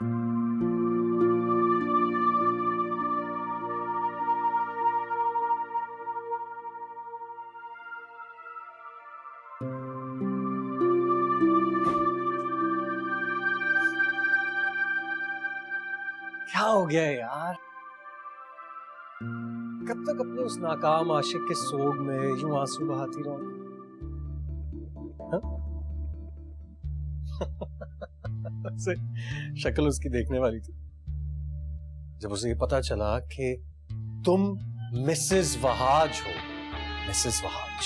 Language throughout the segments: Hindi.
क्या हो गया यार? कब तक अपने उस नाकाम आशिक के सोग में यूं आंसू बहाती रहूं? वैसे शक्ल उसकी देखने वाली थी। जब उसे ये पता चला कि तुम मिसेस वहाज हो, मिसेस वहाज।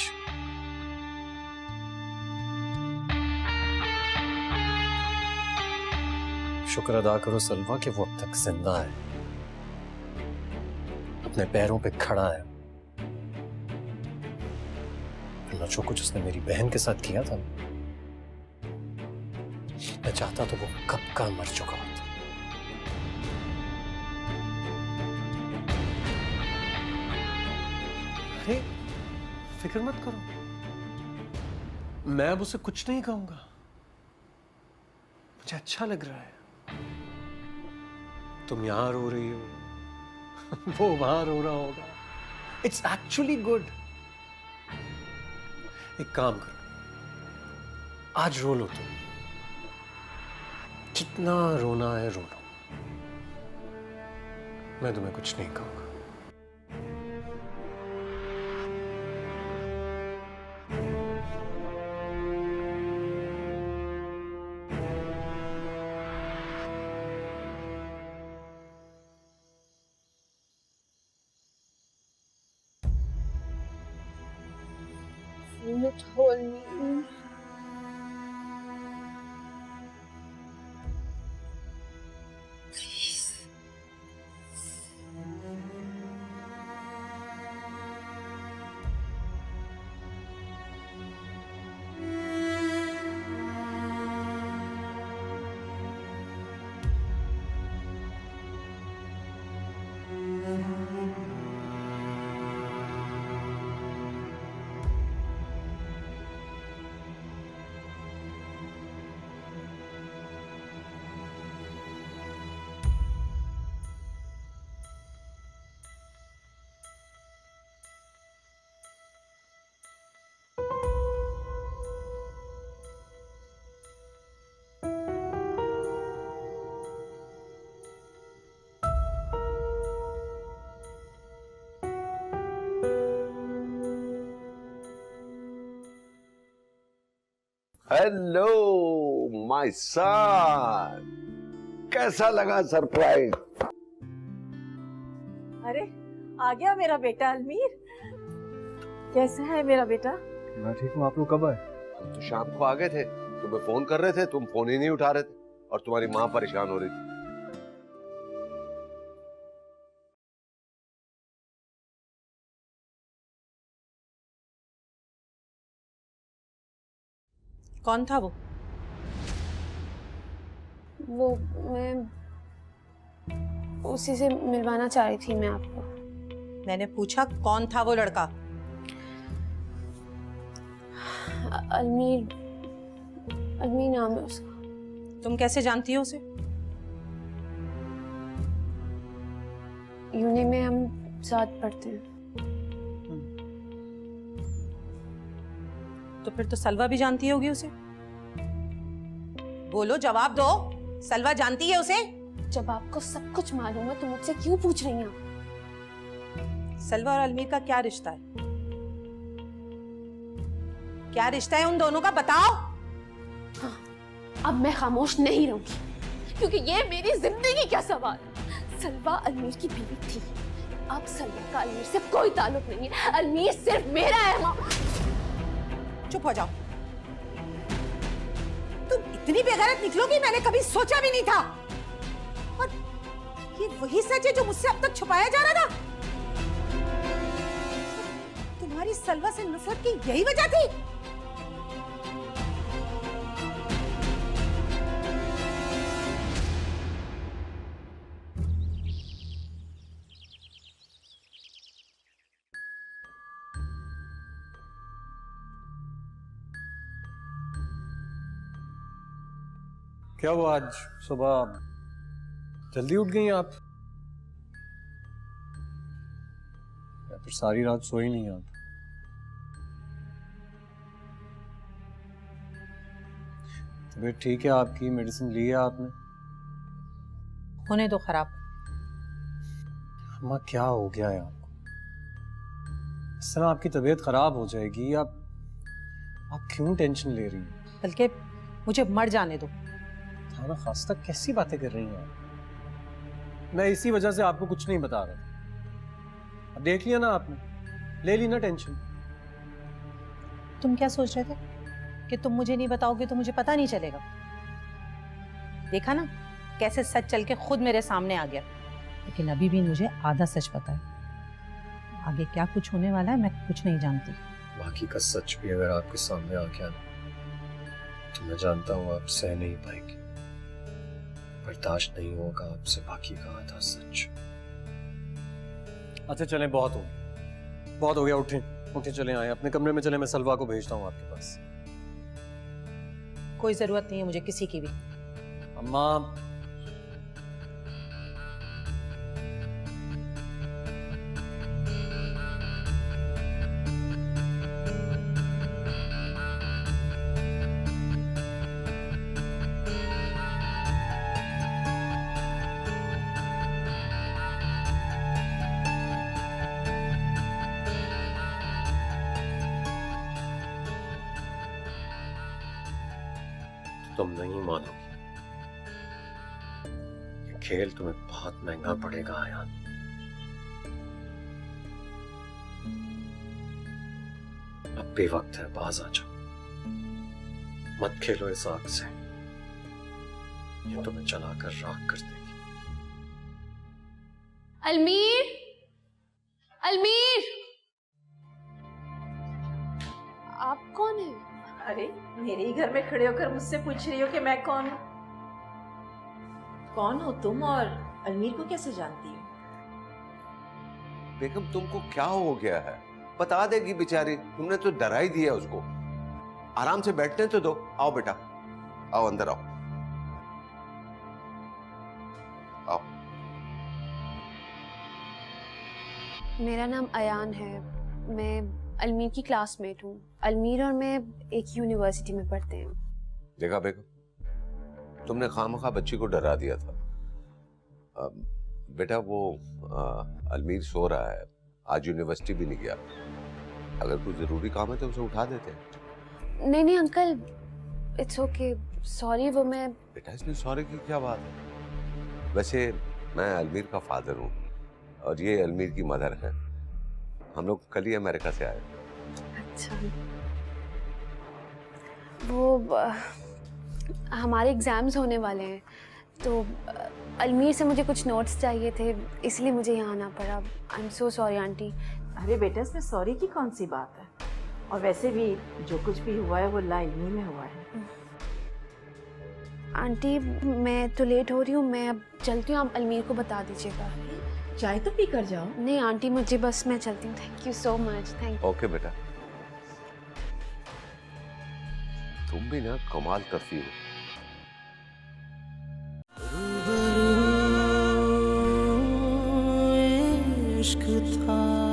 शुक्र अदा करो सलवा कि वो अब तक जिंदा है, अपने पैरों पे खड़ा है। वरना जो कुछ उसने मेरी बहन के साथ किया था, मैं चाहता तो वो कब का मर चुका होता। अरे फिक्र मत करो, मैं अब उसे कुछ नहीं कहूंगा। मुझे अच्छा लग रहा है। तुम यहां रो रही हो, वो वहां रो रहा होगा। It's actually good. एक काम करो, आज रो लो तुम। जितना रोना है रो लो, मैं तुम्हें कुछ नहीं कहूंगा। You told me. Please. Hello my son, कैसा लगा सरप्राइज? अरे आ गया मेरा बेटा अलमीर। कैसा है मेरा बेटा? मैं ठीक हूँ। आप लोग कब आए? हम तो शाम को आ गए थे, तुम्हें फोन कर रहे थे, तुम फोन ही नहीं उठा रहे थे और तुम्हारी माँ परेशान हो रही थी। कौन था वो? मैं उसी से मिलवाना चाह रही थी मैं आपको। मैंने पूछा कौन था वो लड़का? अलमीर, अलमीर नाम है उसका। तुम कैसे जानती हो उसे? यूने में हम साथ पढ़ते हैं। तो फिर तो सलवा भी जानती होगी उसे। बोलो, जवाब दो। सलवा जानती है उसे? जब आपको सब कुछ मालूम है तो मुझसे क्यों पूछ रही हैं आप? सलवा और अलमीर का क्या रिश्ता है? क्या रिश्ता है उन दोनों का, बताओ। हाँ, अब मैं खामोश नहीं रहूंगी क्योंकि ये मेरी जिंदगी का सवाल है। सलवा अलमीर की बीवी थी, अब सलवा का अलमीर से कोई ताल्लुक नहीं है। अलमीर सिर्फ मेरा है। माँ चुप हो जाओ। तुम इतनी बेगैरत निकलोगी मैंने कभी सोचा भी नहीं था। और ये वही सच है जो मुझसे अब तक छुपाया जा रहा था। तुम्हारी सलवा से नफरत की यही वजह थी? क्या हुआ आज सुबह जल्दी उठ गई आप, या फिर सारी रात सोई नहीं आप? तबीयत ठीक है आपकी? मेडिसिन ली है आपने? होने दो खराब। अम्मा क्या हो गया है आपको? इस तरह आपकी तबीयत खराब हो जाएगी। आप क्यों टेंशन ले रही हैं? बल्कि मुझे मर जाने दो। खाना खास तक कैसी बातें कर रही हैं आप? मैं इसी वजह से आपको कुछ नहीं बता रहा था। अब देख लिया ना आपने, ले ली ना टेंशन। तुम क्या सोच रहे थे कि तुम मुझे नहीं बताओगे तो मुझे पता नहीं चलेगा? देखा ना कैसे सच चल के खुद मेरे सामने आ गया। लेकिन अभी भी मुझे आधा सच पता है। आगे क्या कुछ होने वाला है मैं कुछ नहीं जानती। बाकी का सच भी अगर आपके सामने आ गया ना, तो मैं जानता हूँ आप सह नहीं पाएंगे। बर्दाश्त नहीं होगा आपसे बाकी का आधा सच। अच्छा चलें, बहुत हो गया। उठें चलें, आए अपने कमरे में चलें। मैं सलवा को भेजता हूँ आपके पास। कोई जरूरत नहीं है मुझे किसी की भी। अम्मा तुम नहीं मानोगी, ये खेल तुम्हें बहुत महंगा पड़ेगा आयान। अब भी वक्त है, बाज आ जाओ। मत खेलो इस आग से, ये तुम्हें जलाकर राख कर देगी। अलमीर, अलमीर, आप कौन है? अरे मेरे ही घर में खड़े होकर मुझसे पूछ रही हो कि मैं कौन हूँ? कौन हो तुम और अलमीर को कैसे जानती हो? बेगम तुमको क्या हो गया है? बता देगी बेचारी, तुमने तो डरा ही दिया उसको। आराम से बैठने तो दो। आओ बेटा, आओ अंदर आओ। आओ। मेरा नाम अयान है। मैं अलमीर की क्लासमेट हूँ। अलमीर और मैं एक यूनिवर्सिटी में पढ़ते हैं। देखा बेगम, तुमने खामखा बच्ची को डरा दिया था। बेटा वो अलमीर सो रहा है, आज यूनिवर्सिटी भी नहीं गया। अगर कोई जरूरी काम है तो उसे उठा देते हैं। नहीं अंकल, इट्स ओके। सॉरी, वो मैं। बेटा इसमें सॉरी की क्या बात है? वैसे मैं अलमीर का फादर हूँ और ये अलमीर की मदर है। हम लोग कल ही अमेरिका से आए। अच्छा, वो हमारे एग्जाम्स होने वाले हैं, तो अलमीर से मुझे कुछ नोट्स चाहिए थे, इसलिए मुझे यहाँ आना पड़ा। I am so sorry aunty. अरे बेटा इसमें सॉरी की कौन सी बात है? और वैसे भी जो कुछ भी हुआ है वो ला इल्मी में हुआ है। आंटी मैं तो लेट हो रही हूँ, मैं अब चलती हूँ। आप अलमीर को बता दीजिएगा। चाय तो पी कर जाओ। नहीं आंटी, मुझे बस, मैं चलती हूँ। Thank you so much. Thank you. Okay बेटा, तुम भी ना कमाल करती हो। इश्क था